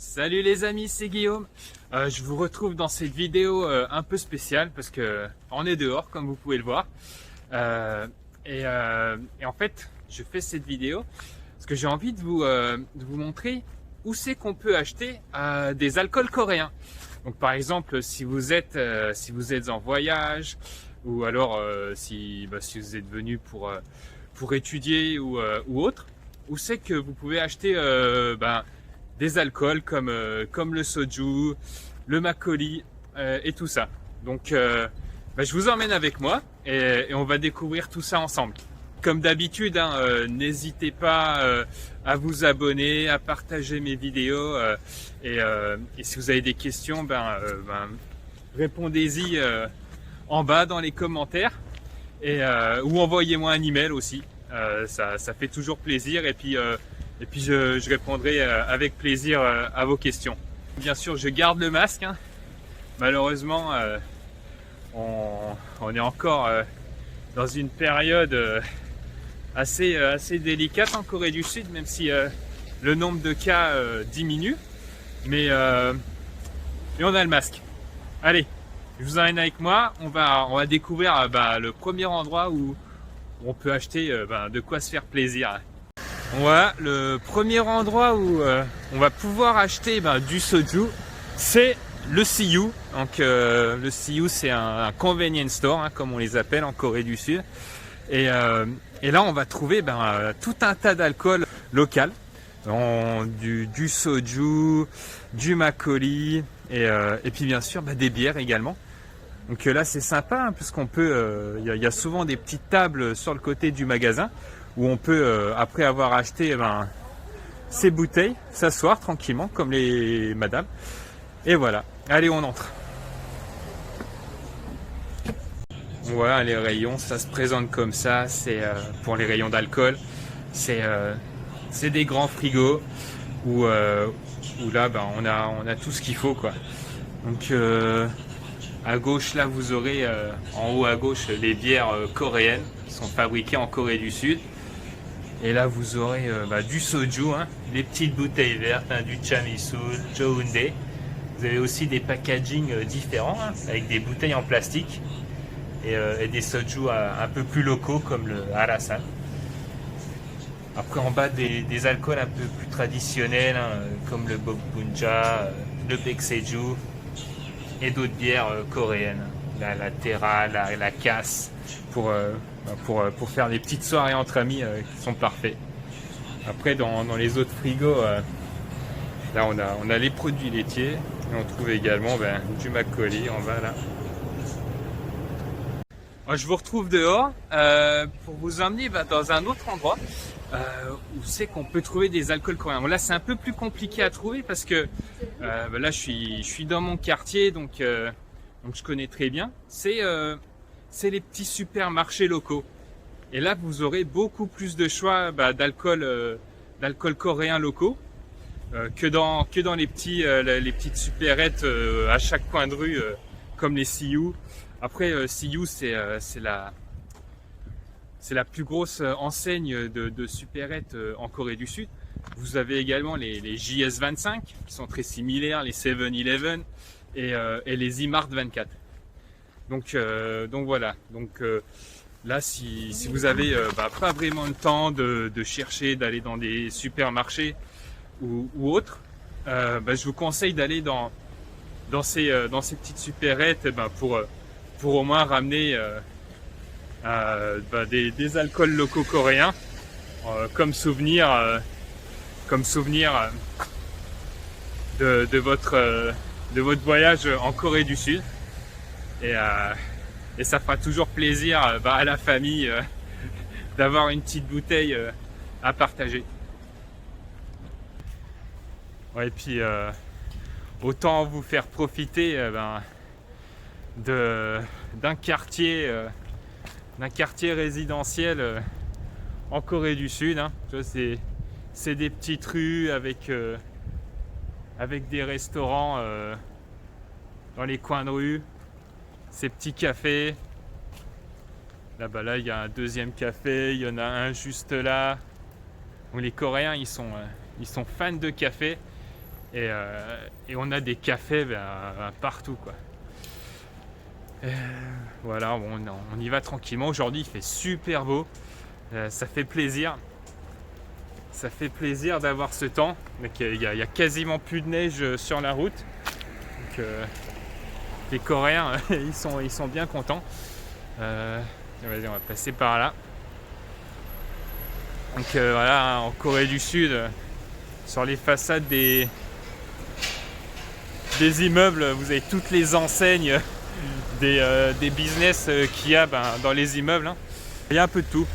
Salut les amis, c'est Guillaume. Je vous retrouve dans cette vidéo un peu spéciale parce que on est dehors comme vous pouvez le voir. Et en fait, je fais cette vidéo parce que j'ai envie de vous montrer où c'est qu'on peut acheter des alcools coréens. Donc par exemple, si vous êtes en voyage ou alors si vous êtes venu pour étudier ou autre, où c'est que vous pouvez acheter des alcools comme le soju, le makgeolli et tout ça. Donc je vous emmène avec moi et on va découvrir tout ça ensemble. Comme d'habitude, n'hésitez pas à vous abonner, à partager mes vidéos et si vous avez des questions, répondez-y en bas dans les commentaires ou envoyez-moi un email aussi. Ça fait toujours plaisir et puis je répondrai avec plaisir à vos questions. Bien sûr, je garde le masque. Malheureusement, on est encore dans une période assez délicate en Corée du Sud, même si le nombre de cas diminue. Mais on a le masque. Allez, je vous emmène avec moi. On va découvrir le premier endroit où on peut acheter de quoi se faire plaisir. Voilà, le premier endroit où on va pouvoir acheter du soju, c'est le CU. Donc le CU, c'est un convenience store, comme on les appelle en Corée du Sud. Et là, on va trouver tout un tas d'alcool local, du soju, du makgeolli et puis bien sûr des bières également. Donc là, c'est sympa puisqu'on peut, il y a souvent des petites tables sur le côté du magasin où on peut, après avoir acheté ces bouteilles, s'asseoir tranquillement comme les madames. Et voilà, allez, on entre. Voilà les rayons, ça se présente comme ça, c'est pour les rayons d'alcool. C'est des grands frigos où là on a tout ce qu'il faut quoi. Donc à gauche là vous aurez en haut à gauche les bières coréennes qui sont fabriquées en Corée du Sud. Et là vous aurez du soju, les petites bouteilles vertes, du chamisul, Joeundae. Vous avez aussi des packaging différents avec des bouteilles en plastique et des soju un peu plus locaux comme le Arasan. Après en bas des alcools un peu plus traditionnels comme le Bokbunja, le Baekseju et d'autres bières coréennes, la Terra, la Cass pour faire des petites soirées entre amis qui sont parfaits. Après dans les autres frigos, là on a les produits laitiers et on trouve également du makgeolli en bas là. Alors, je vous retrouve dehors pour vous emmener dans un autre endroit où c'est qu'on peut trouver des alcools coréens. Bon, là c'est un peu plus compliqué à trouver parce que là je suis dans mon quartier donc je connais très bien. C'est les petits supermarchés locaux. Et là, vous aurez beaucoup plus de choix d'alcool coréen locaux que dans les petites supérettes à chaque coin de rue comme les CU. Après, CU c'est la plus grosse enseigne de supérettes en Corée du Sud. Vous avez également les JS25 qui sont très similaires, les 7-Eleven et les E-Mart 24. Donc voilà. Là, si vous avez pas vraiment le temps de chercher, d'aller dans des supermarchés ou autres, je vous conseille d'aller dans ces petites supérettes pour au moins ramener des alcools locaux coréens comme souvenir de votre voyage en Corée du Sud. Et ça fera toujours plaisir à la famille d'avoir une petite bouteille à partager. Ouais, et puis autant vous faire profiter d'un quartier résidentiel en Corée du Sud. C'est des petites rues avec des restaurants dans les coins de rue. Ces petits cafés. Là, il y a un deuxième café, il y en a un juste là. Donc, les Coréens, ils sont fans de café. Et on a des cafés partout, quoi. Voilà, bon, on y va tranquillement. Aujourd'hui, il fait super beau. Ça fait plaisir. Ça fait plaisir d'avoir ce temps. Il y a quasiment plus de neige sur la route. Donc, les Coréens, ils sont bien contents. Vas-y, on va passer par là. Donc voilà, en Corée du Sud, sur les façades des immeubles, vous avez toutes les enseignes des business qu'il y a dans les immeubles. Hein. Il y a un peu de tout.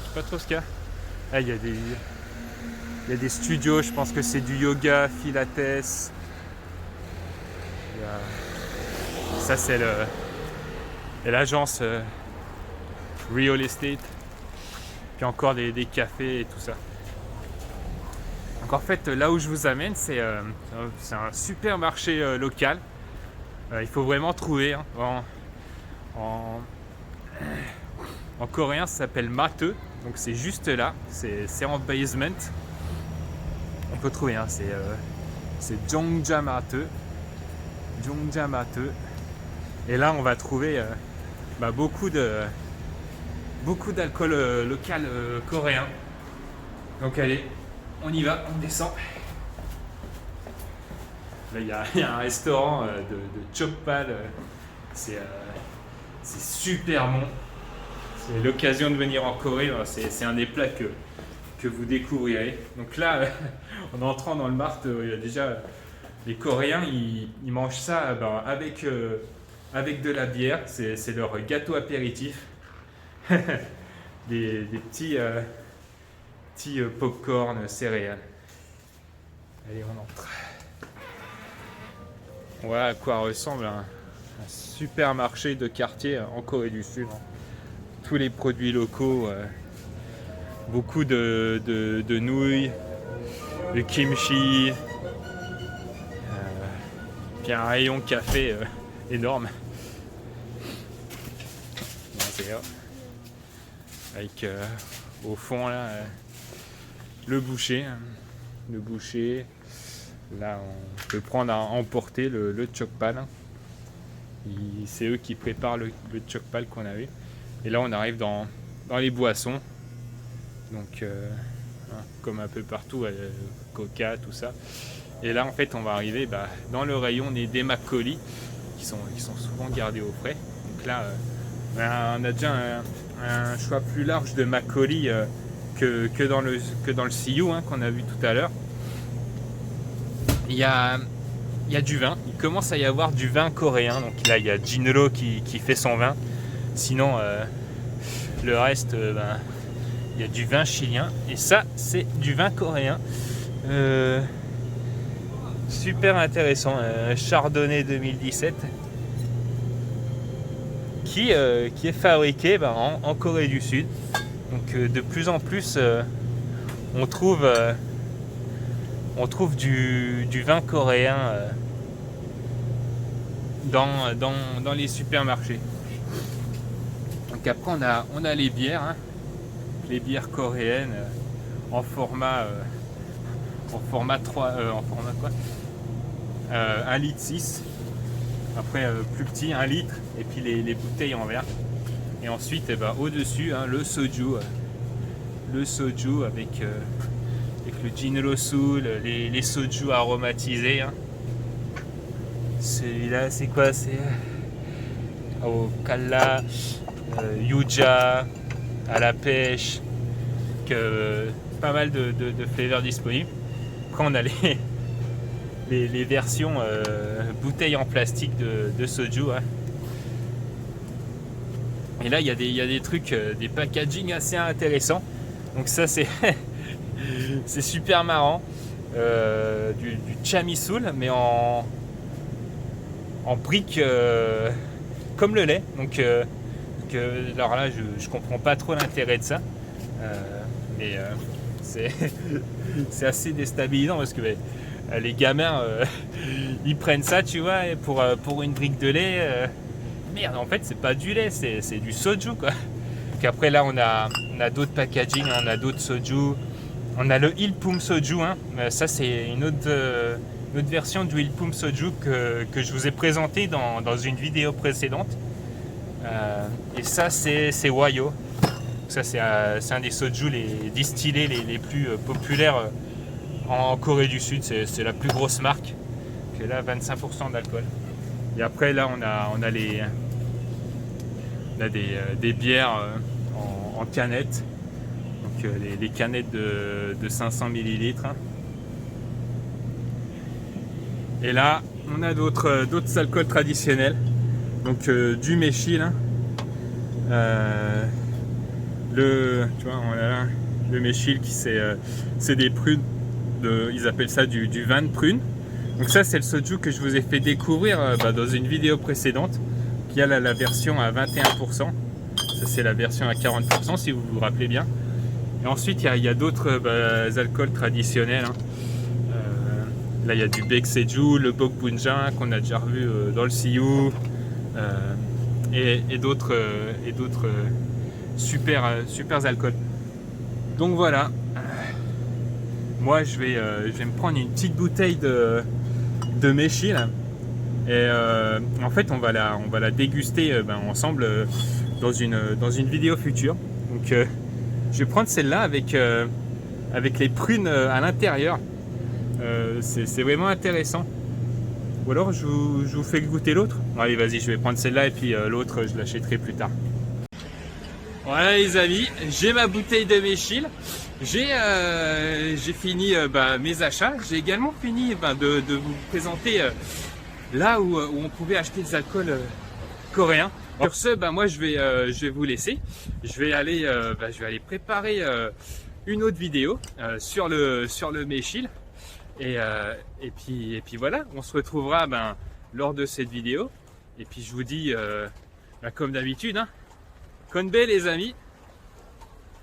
Je sais pas trop ce qu'il y a. Ah, il y a des studios, je pense que c'est du yoga, pilates. Ça, c'est l'agence Real Estate. Puis encore des cafés et tout ça. Donc en fait, là où je vous amène, c'est un supermarché local. Il faut vraiment trouver. Hein. En coréen, ça s'appelle Mate. Donc c'est juste là. C'est en basement. On peut trouver. Hein. C'est Jongjamate. Jongjamate. Et là, on va trouver beaucoup d'alcool local coréen. Donc allez, on y va, on descend. Là, il y a un restaurant de Chokpal. C'est super bon. C'est l'occasion de venir en Corée. C'est un des plats que vous découvrirez. Donc là, en entrant dans le mart, il y a déjà les Coréens, ils mangent ça avec de la bière. C'est leur gâteau apéritif. des petits pop-corn céréales. Allez, on entre. Voilà à quoi ressemble un supermarché de quartier en Corée du Sud. Tous les produits locaux, beaucoup de nouilles, de kimchi, puis un rayon café énorme. Avec au fond là le boucher. Là, on peut prendre à emporter le Chokpal. C'est eux qui préparent le Chokpal qu'on a eu. Et là, on arrive dans les boissons. Donc, comme un peu partout, Coca, tout ça. Et là, en fait, on va arriver dans le rayon des makgeolli qui sont souvent gardés au frais. Donc là, on a déjà un choix plus large de makgeolli que dans le Siyu qu'on a vu tout à l'heure. Il y a du vin, il commence à y avoir du vin coréen, donc là il y a Jinro qui fait son vin, sinon le reste il y a du vin chilien, et ça c'est du vin coréen, super intéressant, Chardonnay 2017, qui est fabriqué en Corée du Sud, donc de plus en plus on trouve du vin coréen dans les supermarchés. Donc après on a les bières, hein, les bières coréennes en format 1 litre 6. Après plus petit 1 litre et puis les bouteilles en verre. Et ensuite au-dessus le soju avec le Jinro-Soul, les soju aromatisés. Hein. Celui-là, c'est quoi? C'est au Kalla, Yuja, à la pêche, pas mal de flavors disponibles. Après, on a les versions bouteilles en plastique de soju. Hein. Et là, il y a des trucs, des packaging assez intéressants. Donc ça, c'est c'est super marrant, du chamisul mais en briques comme le lait. Donc alors là je comprends pas trop l'intérêt de ça, mais c'est assez déstabilisant parce que les gamins ils prennent ça, tu vois, pour une brique de lait. Merde, en fait c'est pas du lait, c'est du soju quoi. Donc après là on a d'autres packaging, on a d'autres soju. On a le Il Pum Soju, hein. Ça c'est une autre version du Il Pum Soju que je vous ai présenté dans une vidéo précédente. Et ça c'est Wayo. Ça c'est un des soju les distillés les plus populaires en Corée du Sud. C'est la plus grosse marque. Qui est là 25% d'alcool. Et après là on a des bières en canettes. Donc les canettes de 500 ml. Et là, on a d'autres alcools traditionnels. Donc du méchil. Hein. Tu vois, on a là le méchil qui c'est des prunes. Ils appellent ça du vin de prune. Donc ça, c'est le soju que je vous ai fait découvrir dans une vidéo précédente. Qui a la version à 21%. Ça, c'est la version à 40% si vous vous rappelez bien. Et ensuite, il y a d'autres alcools traditionnels. Hein. Là, il y a du Baekseju, le Bokbunjang qu'on a déjà revu dans le Siu, et d'autres super alcools. Donc voilà. Moi, je vais me prendre une petite bouteille de méchil. Et en fait, on va la déguster ensemble dans une vidéo future. Donc je vais prendre celle-là avec les prunes à l'intérieur. C'est vraiment intéressant. Ou alors je vous fais goûter l'autre. Allez, vas-y, je vais prendre celle-là et puis l'autre je l'achèterai plus tard. Voilà les amis, j'ai ma bouteille de méchil. J'ai fini mes achats. J'ai également fini de vous présenter là où on pouvait acheter des alcools coréens. Sur ce, moi je vais vous laisser. Je vais aller préparer une autre vidéo sur le méchil. Et puis voilà, on se retrouvera lors de cette vidéo. Et puis je vous dis, comme d'habitude, hein, Konbe les amis.